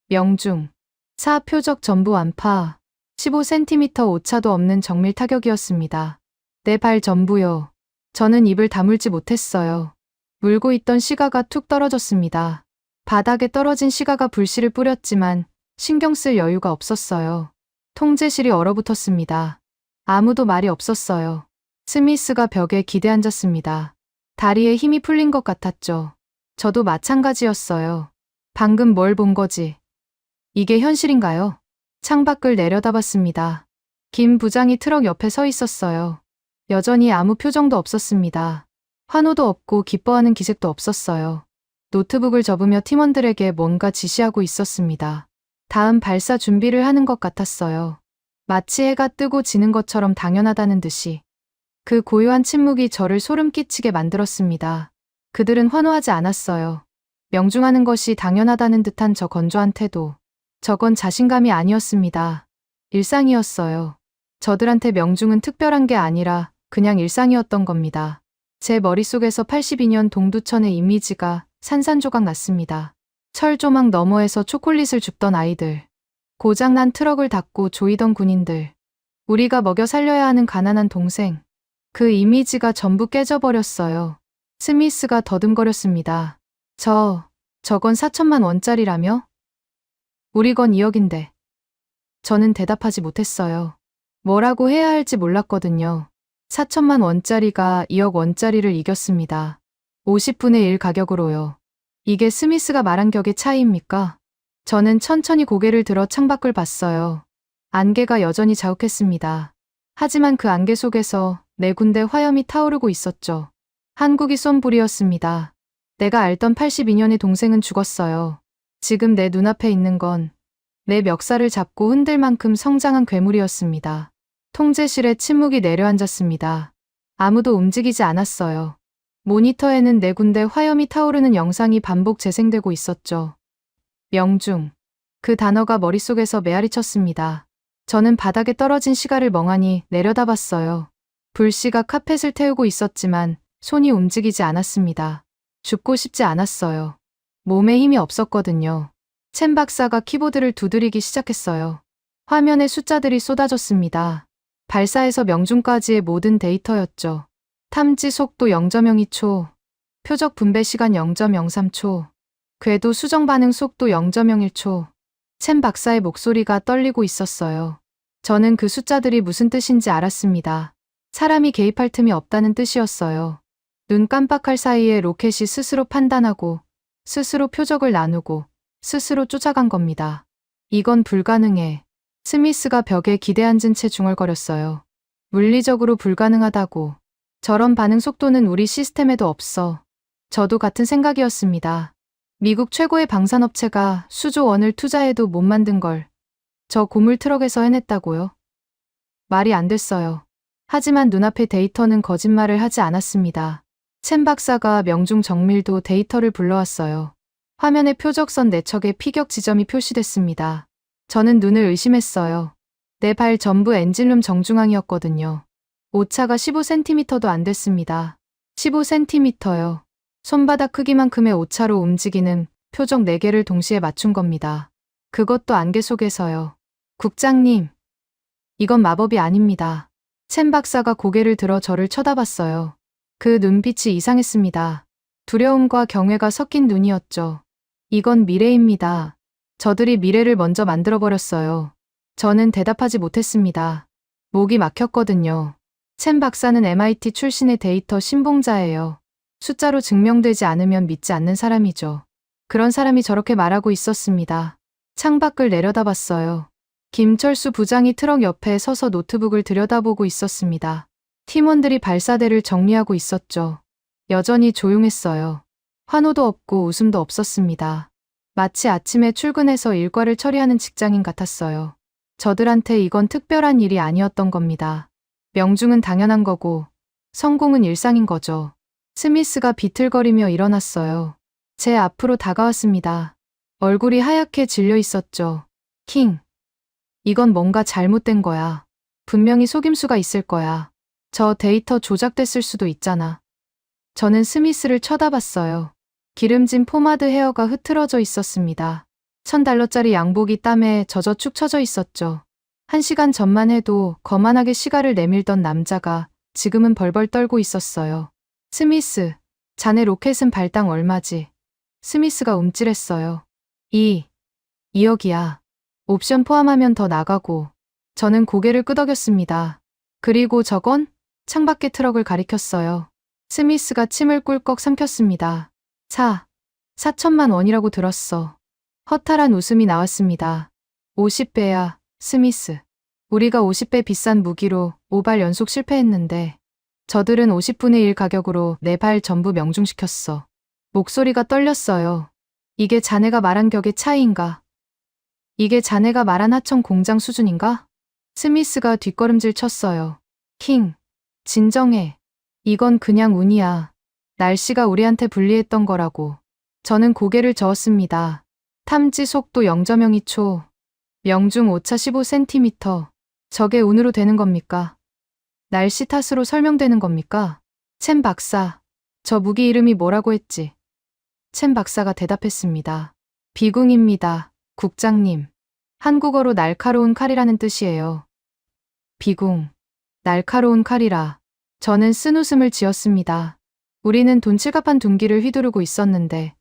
명중. 4표적 전부 완파. 15cm 오차도 없는 정밀 타격이었습니다. 내 발 전부요. 저는 입을 다물지 못했어요. 물고 있던 시가가 툭 떨어졌습니다. 바닥에 떨어진 시가가 불씨를 뿌렸지만 신경 쓸 여유가 없었어요. 통제실이 얼어붙었습니다. 아무도 말이 없었어요. 스미스가 벽에 기대앉았습니다. 다리에 힘이 풀린 것 같았죠. 저도 마찬가지였어요. 방금 뭘 본 거지? 이게 현실인가요? 창밖을 내려다봤습니다. 김 부장이 트럭 옆에 서 있었어요. 여전히 아무 표정도 없었습니다. 환호도 없고 기뻐하는 기색도 없었어요. 노트북을 접으며 팀원들에게 뭔가 지시하고 있었습니다. 다음 발사 준비를 하는 것 같았어요. 마치 해가 뜨고 지는 것처럼 당연하다는 듯이. 그 고요한 침묵이 저를 소름 끼치게 만들었습니다. 그들은 환호하지 않았어요. 명중하는 것이 당연하다는 듯한 저 건조한 태도. 저건 자신감이 아니었습니다. 일상이었어요. 저들한테 명중은 특별한 게 아니라 그냥 일상이었던 겁니다. 제 머릿속에서 82년 동두천의 이미지가 산산조각 났습니다. 철조망 너머에서 초콜릿을 줍던 아이들. 고장난 트럭을 닦고 조이던 군인들. 우리가 먹여 살려야 하는 가난한 동생. 그 이미지가 전부 깨져버렸어요. 스미스가 더듬거렸습니다. 저건 4천만 원짜리라며? 우리 건 2억인데. 저는 대답하지 못했어요. 뭐라고 해야 할지 몰랐거든요. 4천만 원짜리가 2억 원짜리를 이겼습니다. 50분의 1 가격으로요. 이게 스미스가 말한 격의 차이입니까? 저는 천천히 고개를 들어 창밖을 봤어요. 안개가 여전히 자욱했습니다. 하지만 그 안개 속에서 4군데 화염이 타오르고 있었죠. 한국이 쏜 불이었습니다. 내가 알던 82년의 동생은 죽었어요. 지금 내 눈앞에 있는 건 내 멱살을 잡고 흔들 만큼 성장한 괴물이었습니다. 통제실에 침묵이 내려앉았습니다. 아무도 움직이지 않았어요. 모니터에는 4군데 화염이 타오르는 영상이 반복 재생되고 있었죠. 명중. 그 단어가 머릿속에서 메아리쳤습니다. 저는 바닥에 떨어진 시가를 멍하니 내려다봤어요. 불씨가 카펫을 태우고 있었지만 손이 움직이지 않았습니다. 죽고 싶지 않았어요. 몸에 힘이 없었거든요. 첸 박사가 키보드를 두드리기 시작했어요. 화면에 숫자들이 쏟아졌습니다. 발사에서 명중까지의 모든 데이터였죠. 탐지 속도 0.02초, 표적 분배 시간 0.03초, 궤도 수정 반응 속도 0.01초, 첸 박사의 목소리가 떨리고 있었어요. 저는 그 숫자들이 무슨 뜻인지 알았습니다. 사람이 개입할 틈이 없다는 뜻이었어요. 눈 깜빡할 사이에 로켓이 스스로 판단하고, 스스로 표적을 나누고, 스스로 쫓아간 겁니다. 이건 불가능해. 스미스가 벽에 기대앉은 채 중얼거렸어요. 물리적으로 불가능하다고. 저런 반응 속도는 우리 시스템에도 없어. 저도 같은 생각이었습니다. 미국 최고의 방산업체가 수조 원을 투자해도 못 만든 걸 저 고물 트럭에서 해냈다고요? 말이 안 됐어요. 하지만 눈앞의 데이터는 거짓말을 하지 않았습니다. 첸 박사가 명중 정밀도 데이터를 불러왔어요. 화면에 표적선 4척의 피격 지점이 표시됐습니다. 저는 눈을 의심했어요. 내 발 전부 엔진룸 정중앙이었거든요. 오차가 15cm도 안 됐습니다. 15cm요. 손바닥 크기만큼의 오차로 움직이는 표적 4개를 동시에 맞춘 겁니다. 그것도 안개 속에서요. 국장님, 이건 마법이 아닙니다. 첸 박사가 고개를 들어 저를 쳐다봤어요. 그 눈빛이 이상했습니다. 두려움과 경외가 섞인 눈이었죠. 이건 미래입니다. 저들이 미래를 먼저 만들어버렸어요. 저는 대답하지 못했습니다. 목이 막혔거든요. 첸 박사는 MIT 출신의 데이터 신봉자예요. 숫자로 증명되지 않으면 믿지 않는 사람이죠. 그런 사람이 저렇게 말하고 있었습니다. 창밖을 내려다봤어요. 김철수 부장이 트럭 옆에 서서 노트북을 들여다보고 있었습니다. 팀원들이 발사대를 정리하고 있었죠. 여전히 조용했어요. 환호도 없고 웃음도 없었습니다. 마치 아침에 출근해서 일과를 처리하는 직장인 같았어요. 저들한테 이건 특별한 일이 아니었던 겁니다. 명중은 당연한 거고 성공은 일상인 거죠. 스미스가 비틀거리며 일어났어요. 제 앞으로 다가왔습니다. 얼굴이 하얗게 질려 있었죠. 킹, 이건 뭔가 잘못된 거야. 분명히 속임수가 있을 거야. 저 데이터 조작됐을 수도 있잖아. 저는 스미스를 쳐다봤어요. 기름진 포마드 헤어가 흐트러져 있었습니다. $1000짜리 양복이 땀에 젖어 축 처져 있었죠. 1시간 전만 해도 거만하게 시가를 내밀던 남자가 지금은 벌벌 떨고 있었어요. 스미스, 자네 로켓은 발당 얼마지? 스미스가 움찔했어요. 2억이야. 옵션 포함하면 더 나가고. 저는 고개를 끄덕였습니다. 그리고 저건? 창밖의 트럭을 가리켰어요. 스미스가 침을 꿀꺽 삼켰습니다. 4천만 원이라고 들었어. 허탈한 웃음이 나왔습니다. 50배야, 스미스. 우리가 50배 비싼 무기로 5발 연속 실패했는데 저들은 50분의 1 가격으로 내 발 전부 명중시켰어. 목소리가 떨렸어요. 이게 자네가 말한 격의 차이인가? 이게 자네가 말한 하청 공장 수준인가? 스미스가 뒷걸음질 쳤어요. 킹, 진정해. 이건 그냥 운이야. 날씨가 우리한테 불리했던 거라고. 저는 고개를 저었습니다. 탐지 속도 0.02초. 명중 오차 15cm. 저게 운으로 되는 겁니까? 날씨 탓으로 설명되는 겁니까? 첸 박사, 저 무기 이름이 뭐라고 했지? 첸 박사가 대답했습니다. 비궁입니다, 국장님. 한국어로 날카로운 칼이라는 뜻이에요. 비궁, 날카로운 칼이라. 저는 쓴웃음을 지었습니다. 우리는 돈칠갑한 둔기를 휘두르고 있었는데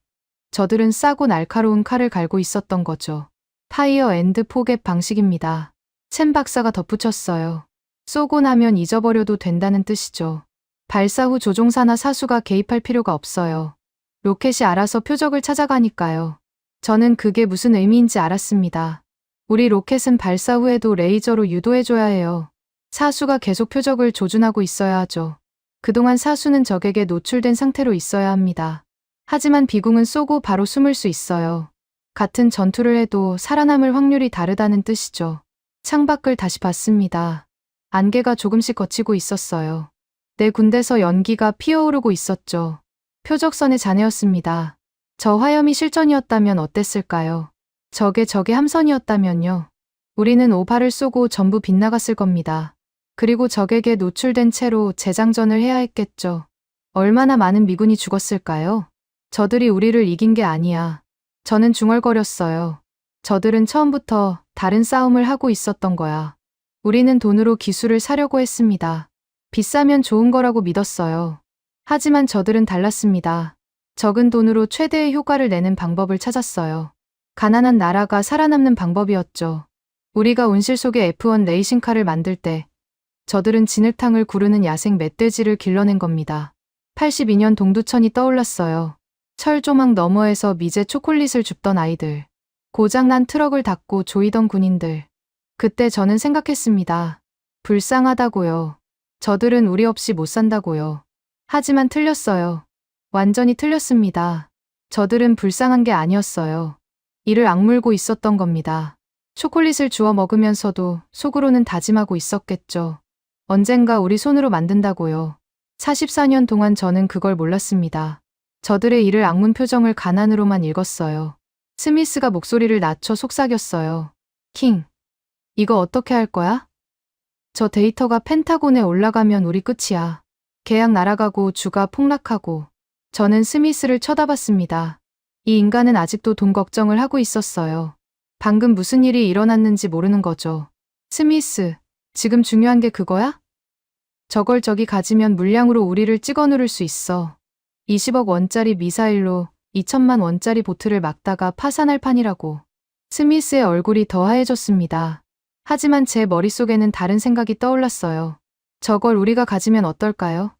저들은 싸고 날카로운 칼을 갈고 있었던 거죠. 파이어 앤드 포겟 방식입니다. 첸 박사가 덧붙였어요. 쏘고 나면 잊어버려도 된다는 뜻이죠. 발사 후 조종사나 사수가 개입할 필요가 없어요. 로켓이 알아서 표적을 찾아가니까요. 저는 그게 무슨 의미인지 알았습니다. 우리 로켓은 발사 후에도 레이저로 유도해줘야 해요. 사수가 계속 표적을 조준하고 있어야 하죠. 그동안 사수는 적에게 노출된 상태로 있어야 합니다. 하지만 비궁은 쏘고 바로 숨을 수 있어요. 같은 전투를 해도 살아남을 확률이 다르다는 뜻이죠. 창밖을 다시 봤습니다. 안개가 조금씩 걷히고 있었어요. 내 군대서 연기가 피어오르고 있었죠. 표적선의 잔해였습니다. 저 화염이 실전이었다면 어땠을까요? 저게 함선이었다면요. 우리는 오발을 쏘고 전부 빗나갔을 겁니다. 그리고 적에게 노출된 채로 재장전을 해야 했겠죠. 얼마나 많은 미군이 죽었을까요? 저들이 우리를 이긴 게 아니야. 저는 중얼거렸어요. 저들은 처음부터 다른 싸움을 하고 있었던 거야. 우리는 돈으로 기술을 사려고 했습니다. 비싸면 좋은 거라고 믿었어요. 하지만 저들은 달랐습니다. 적은 돈으로 최대의 효과를 내는 방법을 찾았어요. 가난한 나라가 살아남는 방법이었죠. 우리가 온실 속의 F1 레이싱카를 만들 때 저들은 진흙탕을 구르는 야생 멧돼지를 길러낸 겁니다. 82년 동두천이 떠올랐어요. 철 조망 너머에서 미제 초콜릿을 줍던 아이들. 고장난 트럭을 닦고 조이던 군인들. 그때 저는 생각했습니다. 불쌍하다고요. 저들은 우리 없이 못 산다고요. 하지만 틀렸어요. 완전히 틀렸습니다. 저들은 불쌍한 게 아니었어요. 이를 악물고 있었던 겁니다. 초콜릿을 주워 먹으면서도 속으로는 다짐하고 있었겠죠. 언젠가 우리 손으로 만든다고요. 44년 동안 저는 그걸 몰랐습니다. 저들의 이를 악문 표정을 가난으로만 읽었어요. 스미스가 목소리를 낮춰 속삭였어요. 킹, 이거 어떻게 할 거야? 저 데이터가 펜타곤에 올라가면 우리 끝이야. 계약 날아가고 주가 폭락하고. 저는 스미스를 쳐다봤습니다. 이 인간은 아직도 돈 걱정을 하고 있었어요. 방금 무슨 일이 일어났는지 모르는 거죠. 스미스, 지금 중요한 게 그거야? 저걸 저기 가지면 물량으로 우리를 찍어 누를 수 있어. 20억 원짜리 미사일로 2천만 원짜리 보트를 막다가 파산할 판이라고. 스미스의 얼굴이 더 하얘졌습니다. 하지만 제 머릿속에는 다른 생각이 떠올랐어요. 저걸 우리가 가지면 어떨까요?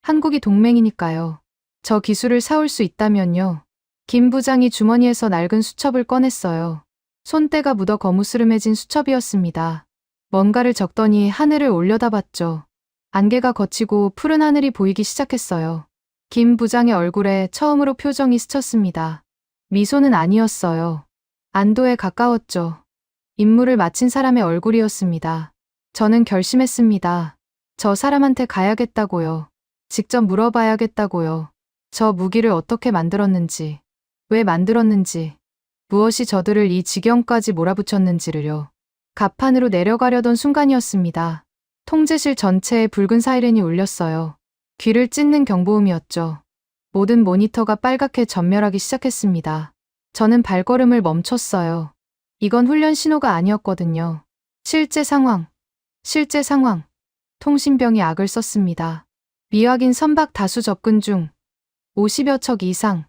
한국이 동맹이니까요. 저 기술을 사올 수 있다면요. 김 부장이 주머니에서 낡은 수첩을 꺼냈어요. 손때가 묻어 거무스름해진 수첩이었습니다. 뭔가를 적더니 하늘을 올려다봤죠. 안개가 걷히고 푸른 하늘이 보이기 시작했어요. 김 부장의 얼굴에 처음으로 표정이 스쳤습니다. 미소는 아니었어요. 안도에 가까웠죠. 임무를 마친 사람의 얼굴이었습니다. 저는 결심했습니다. 저 사람한테 가야겠다고요. 직접 물어봐야겠다고요. 저 무기를 어떻게 만들었는지, 왜 만들었는지, 무엇이 저들을 이 지경까지 몰아붙였는지를요. 갑판으로 내려가려던 순간이었습니다. 통제실 전체에 붉은 사이렌이 울렸어요. 귀를 찢는 경보음이었죠. 모든 모니터가 빨갛게 전멸하기 시작했습니다. 저는 발걸음을 멈췄어요. 이건 훈련 신호가 아니었거든요. 실제 상황. 통신병이 악을 썼습니다. 미확인 선박 다수 접근 중 50여 척 이상.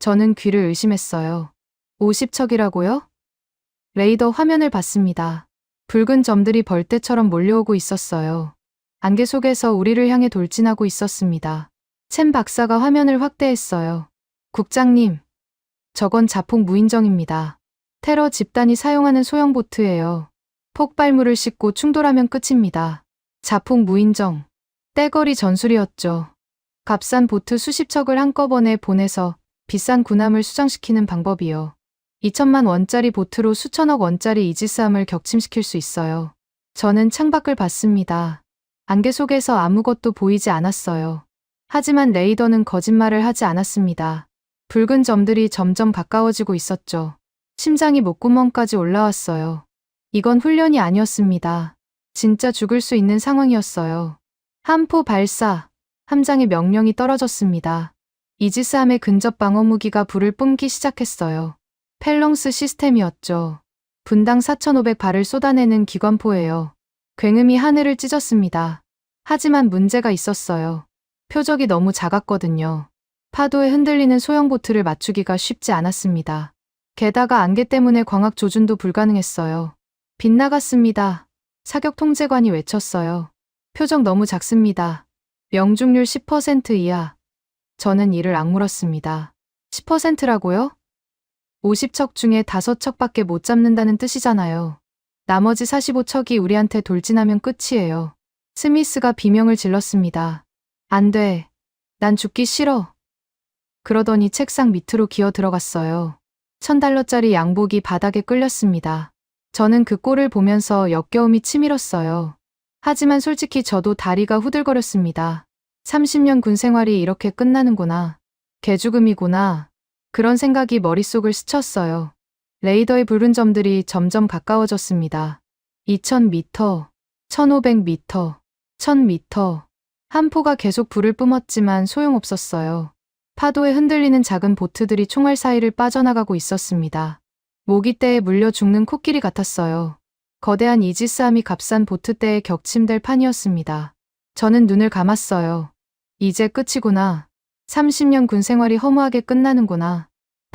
저는 귀를 의심했어요. 50척이라고요? 레이더 화면을 봤습니다. 붉은 점들이 벌떼처럼 몰려오고 있었어요. 안개 속에서 우리를 향해 돌진하고 있었습니다. 첸 박사가 화면을 확대했어요. 국장님, 저건 자폭 무인정입니다. 테러 집단이 사용하는 소형 보트예요. 폭발물을 싣고 충돌하면 끝입니다. 자폭 무인정. 떼거리 전술이었죠. 값싼 보트 수십 척을 한꺼번에 보내서 비싼 군함을 수장시키는 방법이요. 2천만 원짜리 보트로 수천억 원짜리 이지스함을 격침시킬 수 있어요. 저는 창밖을 봤습니다. 안개 속에서 아무것도 보이지 않았어요. 하지만 레이더는 거짓말을 하지 않았습니다. 붉은 점들이 점점 가까워지고 있었죠. 심장이 목구멍까지 올라왔어요. 이건 훈련이 아니었습니다. 진짜 죽을 수 있는 상황이었어요. 함포 발사, 함장의 명령이 떨어졌습니다. 이지스함의 근접 방어 무기가 불을 뿜기 시작했어요. 펠렁스 시스템이었죠. 분당 4,500발을 쏟아내는 기관포예요. 굉음이 하늘을 찢었습니다. 하지만 문제가 있었어요. 표적이 너무 작았거든요. 파도에 흔들리는 소형 보트를 맞추기가 쉽지 않았습니다. 게다가 안개 때문에 광학 조준도 불가능했어요. 빗나갔습니다. 사격 통제관이 외쳤어요. 표적 너무 작습니다. 명중률 10% 이하. 저는 이를 악물었습니다. 10%라고요? 50척 중에 5척밖에 못 잡는다는 뜻이잖아요. 나머지 45척이 우리한테 돌진하면 끝이에요. 스미스가 비명을 질렀습니다. 안 돼. 난 죽기 싫어. 그러더니 책상 밑으로 기어 들어갔어요. $1,000짜리 양복이 바닥에 끌렸습니다. 저는 그 꼴을 보면서 역겨움이 치밀었어요. 하지만 솔직히 저도 다리가 후들거렸습니다. 30년 군 생활이 이렇게 끝나는구나. 개죽음이구나. 그런 생각이 머릿속을 스쳤어요. 레이더의 붉은 점들이 점점 가까워졌습니다. 2000m, 1500m, 1000m. 한 포가 계속 불을 뿜었지만 소용없었어요. 파도에 흔들리는 작은 보트들이 총알 사이를 빠져나가고 있었습니다. 모기떼에 물려 죽는 코끼리 같았어요. 거대한 이지스함이 값싼 보트떼에 격침될 판이었습니다. 저는 눈을 감았어요. 이제 끝이구나. 30년 군 생활이 허무하게 끝나는구나.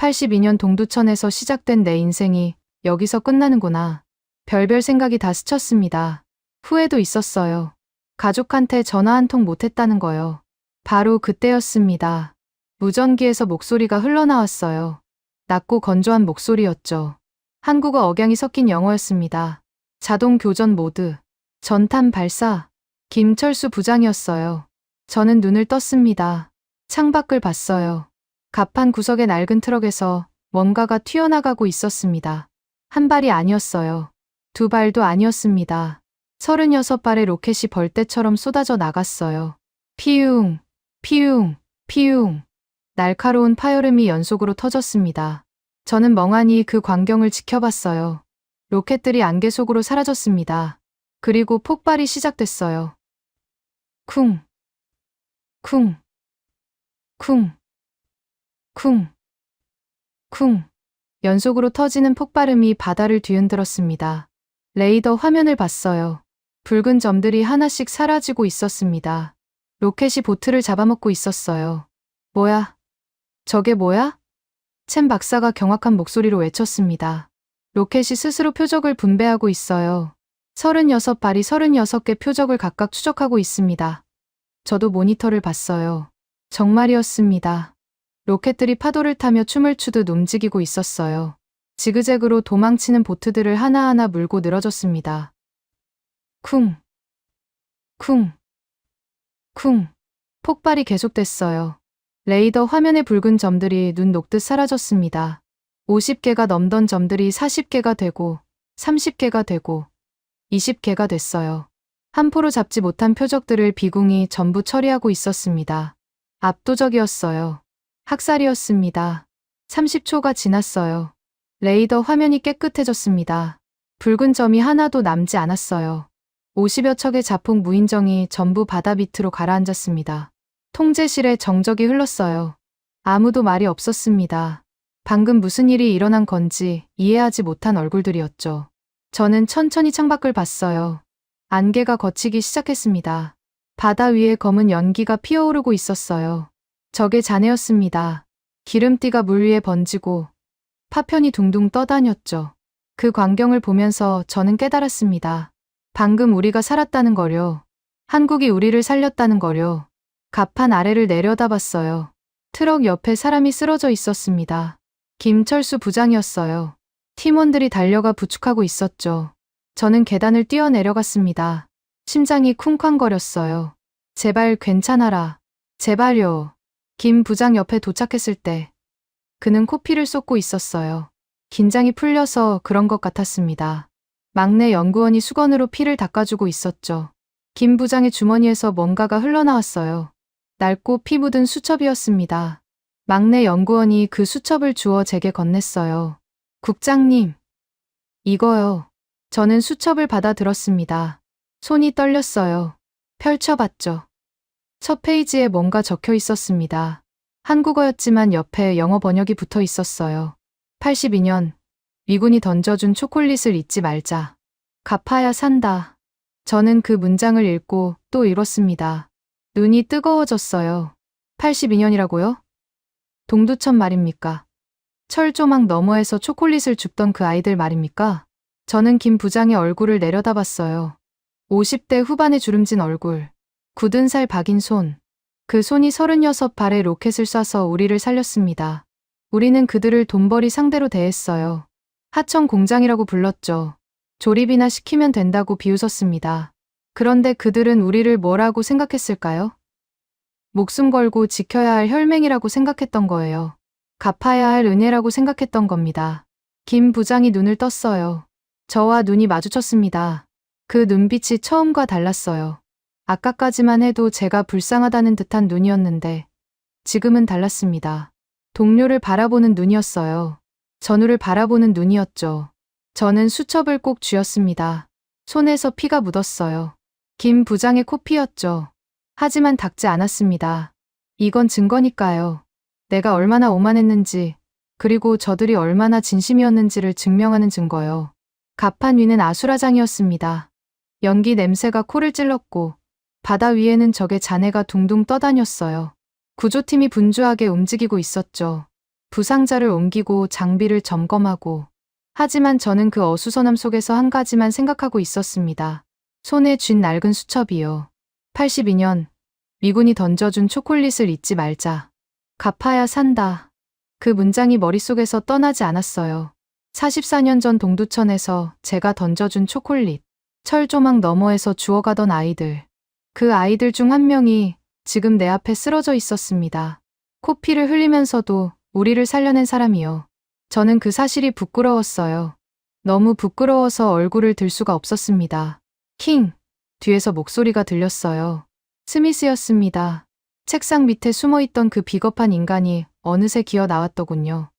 82년 동두천에서 시작된 내 인생이 여기서 끝나는구나. 별별 생각이 다 스쳤습니다. 후회도 있었어요. 가족한테 전화 한 통 못했다는 거요. 바로 그때였습니다. 무전기에서 목소리가 흘러나왔어요. 낮고 건조한 목소리였죠. 한국어 억양이 섞인 영어였습니다. 자동 교전 모드. 전탄 발사. 김철수 부장이었어요. 저는 눈을 떴습니다. 창밖을 봤어요. 갑판 구석의 낡은 트럭에서 뭔가가 튀어나가고 있었습니다. 한 발이 아니었어요. 두 발도 아니었습니다. 36발의 로켓이 벌떼처럼 쏟아져 나갔어요. 피웅, 피웅, 피웅. 날카로운 파열음이 연속으로 터졌습니다. 저는 멍하니 그 광경을 지켜봤어요. 로켓들이 안개 속으로 사라졌습니다. 그리고 폭발이 시작됐어요. 쿵, 쿵, 쿵, 쿵, 쿵. 연속으로 터지는 폭발음이 바다를 뒤흔들었습니다. 레이더 화면을 봤어요. 붉은 점들이 하나씩 사라지고 있었습니다. 로켓이 보트를 잡아먹고 있었어요. 뭐야? 저게 뭐야? 첸 박사가 경악한 목소리로 외쳤습니다. 로켓이 스스로 표적을 분배하고 있어요. 36발이 36개 표적을 각각 추적하고 있습니다. 저도 모니터를 봤어요. 정말이었습니다. 로켓들이 파도를 타며 춤을 추듯 움직이고 있었어요. 지그재그로 도망치는 보트들을 하나하나 물고 늘어졌습니다. 쿵, 쿵, 쿵. 폭발이 계속됐어요. 레이더 화면의 붉은 점들이 눈 녹듯 사라졌습니다. 50개가 넘던 점들이 40개가 되고 30개가 되고 20개가 됐어요. 한 포로 잡지 못한 표적들을 비공이 전부 처리하고 있었습니다. 압도적이었어요. 학살이었습니다. 30초가 지났어요. 레이더 화면이 깨끗해졌습니다. 붉은 점이 하나도 남지 않았어요. 50여 척의 자폭 무인정이 전부 바다 밑으로 가라앉았습니다. 통제실에 정적이 흘렀어요. 아무도 말이 없었습니다. 방금 무슨 일이 일어난 건지 이해하지 못한 얼굴들이었죠. 저는 천천히 창밖을 봤어요. 안개가 걷히기 시작했습니다. 바다 위에 검은 연기가 피어오르고 있었어요. 저게 잔해였습니다. 기름띠가 물 위에 번지고 파편이 둥둥 떠다녔죠. 그 광경을 보면서 저는 깨달았습니다. 방금 우리가 살았다는 거려. 한국이 우리를 살렸다는 거려. 갑판 아래를 내려다봤어요. 트럭 옆에 사람이 쓰러져 있었습니다. 김철수 부장이었어요. 팀원들이 달려가 부축하고 있었죠. 저는 계단을 뛰어내려갔습니다. 심장이 쿵쾅거렸어요. 제발 괜찮아라. 제발요. 김 부장 옆에 도착했을 때 그는 코피를 쏟고 있었어요. 긴장이 풀려서 그런 것 같았습니다. 막내 연구원이 수건으로 피를 닦아주고 있었죠. 김 부장의 주머니에서 뭔가가 흘러나왔어요. 낡고 피 묻은 수첩이었습니다. 막내 연구원이 그 수첩을 주워 제게 건넸어요. 국장님, 이거요. 저는 수첩을 받아 들었습니다. 손이 떨렸어요. 펼쳐봤죠. 첫 페이지에 뭔가 적혀 있었습니다. 한국어였지만 옆에 영어 번역이 붙어 있었어요. 82년, 미군이 던져준 초콜릿을 잊지 말자. 갚아야 산다. 저는 그 문장을 읽고 또 읽었습니다. 눈이 뜨거워졌어요. 82년이라고요? 동두천 말입니까? 철조망 너머에서 초콜릿을 줍던 그 아이들 말입니까? 저는 김 부장의 얼굴을 내려다봤어요. 50대 후반의 주름진 얼굴, 굳은 살 박인 손. 그 손이 36발의 로켓을 쏴서 우리를 살렸습니다. 우리는 그들을 돈벌이 상대로 대했어요. 하청 공장이라고 불렀죠. 조립이나 시키면 된다고 비웃었습니다. 그런데 그들은 우리를 뭐라고 생각했을까요? 목숨 걸고 지켜야 할 혈맹이라고 생각했던 거예요. 갚아야 할 은혜라고 생각했던 겁니다. 김 부장이 눈을 떴어요. 저와 눈이 마주쳤습니다. 그 눈빛이 처음과 달랐어요. 아까까지만 해도 제가 불쌍하다는 듯한 눈이었는데 지금은 달랐습니다. 동료를 바라보는 눈이었어요. 전우를 바라보는 눈이었죠. 저는 수첩을 꼭 쥐었습니다. 손에서 피가 묻었어요. 김 부장의 코피였죠. 하지만 닦지 않았습니다. 이건 증거니까요. 내가 얼마나 오만했는지, 그리고 저들이 얼마나 진심이었는지를 증명하는 증거요. 갑판 위는 아수라장이었습니다. 연기 냄새가 코를 찔렀고 바다 위에는 적의 잔해가 둥둥 떠다녔어요. 구조팀이 분주하게 움직이고 있었죠. 부상자를 옮기고 장비를 점검하고. 하지만 저는 그 어수선함 속에서 한 가지만 생각하고 있었습니다. 손에 쥔 낡은 수첩이요. 82년 미군이 던져준 초콜릿을 잊지 말자. 갚아야 산다. 그 문장이 머릿속에서 떠나지 않았어요. 44년 전 동두천에서 제가 던져준 초콜릿. 철조망 너머에서 주워가던 아이들. 그 아이들 중 한 명이 지금 내 앞에 쓰러져 있었습니다. 코피를 흘리면서도 우리를 살려낸 사람이요. 저는 그 사실이 부끄러웠어요. 너무 부끄러워서 얼굴을 들 수가 없었습니다. 킹! 뒤에서 목소리가 들렸어요. 스미스였습니다. 책상 밑에 숨어있던 그 비겁한 인간이 어느새 기어 나왔더군요.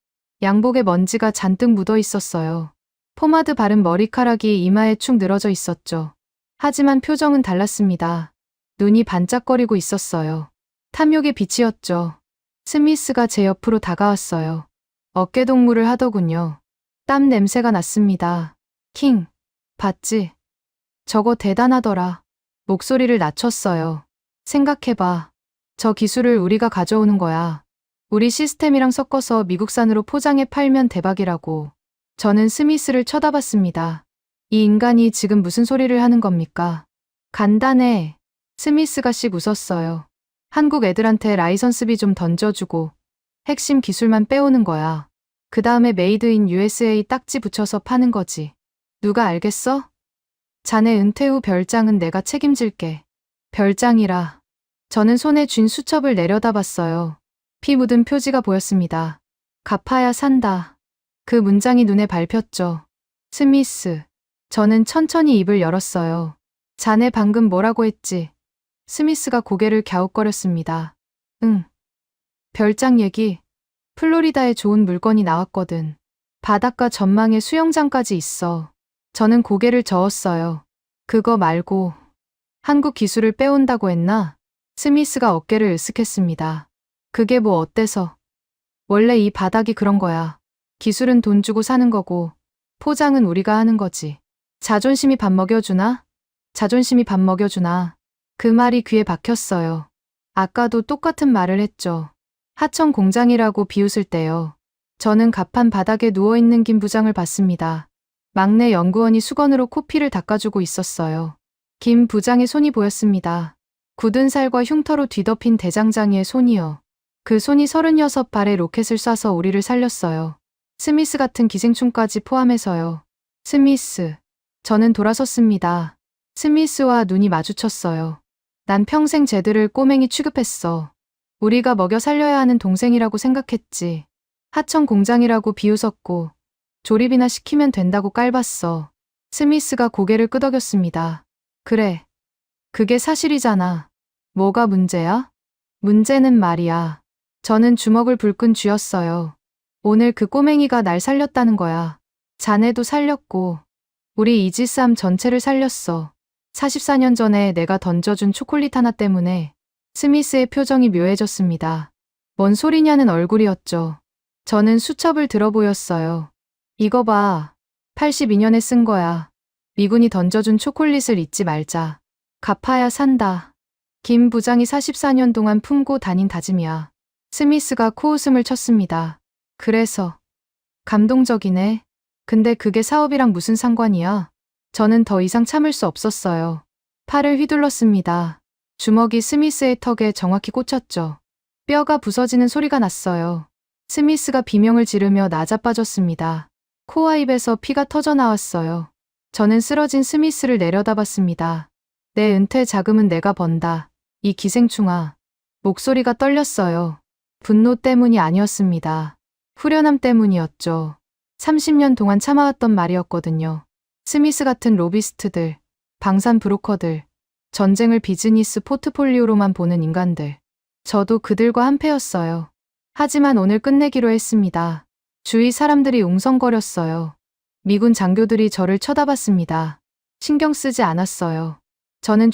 양복에 먼지가 잔뜩 묻어 있었어요. 포마드 바른 머리카락이 이마에 축 늘어져 있었죠. 하지만 표정은 달랐습니다. 눈이 반짝거리고 있었어요. 탐욕의 빛이었죠. 스미스가 제 옆으로 다가왔어요. 어깨동무를 하더군요. 땀 냄새가 났습니다. 킹, 봤지? 저거 대단하더라. 목소리를 낮췄어요. 생각해봐. 저 기술을 우리가 가져오는 거야. 우리 시스템이랑 섞어서 미국산으로 포장해 팔면 대박이라고. 저는 스미스를 쳐다봤습니다. 이 인간이 지금 무슨 소리를 하는 겁니까? 간단해. 스미스가 씩 웃었어요. 한국 애들한테 라이선스비 좀 던져주고 핵심 기술만 빼오는 거야. 그 다음에 메이드 인 USA 딱지 붙여서 파는 거지. 누가 알겠어? 자네 은퇴 후 별장은 내가 책임질게. 별장이라. 저는 손에 쥔 수첩을 내려다봤어요. 피 묻은 표지가 보였습니다. 갚아야 산다. 그 문장이 눈에 밟혔죠. 스미스. 저는 천천히 입을 열었어요. 자네 방금 뭐라고 했지? 스미스가 고개를 갸웃거렸습니다. 응. 별장 얘기. 플로리다에 좋은 물건이 나왔거든. 바닷가 전망에 수영장까지 있어. 저는 고개를 저었어요. 그거 말고 한국 기술을 빼온다고 했나? 스미스가 어깨를 으쓱했습니다. 그게 뭐 어때서? 원래 이 바닥이 그런 거야. 기술은 돈 주고 사는 거고 포장은 우리가 하는 거지. 자존심이 밥 먹여주나? 자존심이 밥 먹여주나? 그 말이 귀에 박혔어요. 아까도 똑같은 말을 했죠. 하청 공장이라고 비웃을 때요. 저는 갑판 바닥에 누워있는 김 부장을 봤습니다. 막내 연구원이 수건으로 코피를 닦아주고 있었어요. 김 부장의 손이 보였습니다. 굳은 살과 흉터로 뒤덮인 대장장이의 손이요. 그 손이 36발의 로켓을 쏴서 우리를 살렸어요. 스미스 같은 기생충까지 포함해서요. 스미스. 저는 돌아섰습니다. 스미스와 눈이 마주쳤어요. 난 평생 쟤들을 꼬맹이 취급했어. 우리가 먹여 살려야 하는 동생이라고 생각했지. 하청 공장이라고 비웃었고 조립이나 시키면 된다고 깔봤어. 스미스가 고개를 끄덕였습니다. 그래. 그게 사실이잖아. 뭐가 문제야? 문제는 말이야. 저는 주먹을 불끈 쥐었어요. 오늘 그 꼬맹이가 날 살렸다는 거야. 자네도 살렸고 우리 이지삼 전체를 살렸어. 44년 전에 내가 던져준 초콜릿 하나 때문에. 스미스의 표정이 묘해졌습니다. 뭔 소리냐는 얼굴이었죠. 저는 수첩을 들어 보였어요. 이거 봐. 82년에 쓴 거야. 미군이 던져준 초콜릿을 잊지 말자. 갚아야 산다. 김 부장이 44년 동안 품고 다닌 다짐이야. 스미스가 코웃음을 쳤습니다. 그래서. 감동적이네. 근데 그게 사업이랑 무슨 상관이야? 저는 더 이상 참을 수 없었어요. 팔을 휘둘렀습니다. 주먹이 스미스의 턱에 정확히 꽂혔죠. 뼈가 부서지는 소리가 났어요. 스미스가 비명을 지르며 나자빠졌습니다. 코와 입에서 피가 터져 나왔어요. 저는 쓰러진 스미스를 내려다봤습니다. 내 은퇴 자금은 내가 번다. 이 기생충아. 목소리가 떨렸어요. 분노 때문이 아니었습니다. 후련함 때문이었죠. 30년 동안 참아왔던 말이었거든요. 스미스 같은 로비스트들, 방산 브로커들, 전쟁을 비즈니스 포트폴리오로만 보는 인간들. 저도 그들과 한패였어요. 하지만 오늘 끝내기로 했습니다. 주위 사람들이 웅성거렸어요. 미군 장교들이 저를 쳐다봤습니다. 신경 쓰지 않았어요. 저는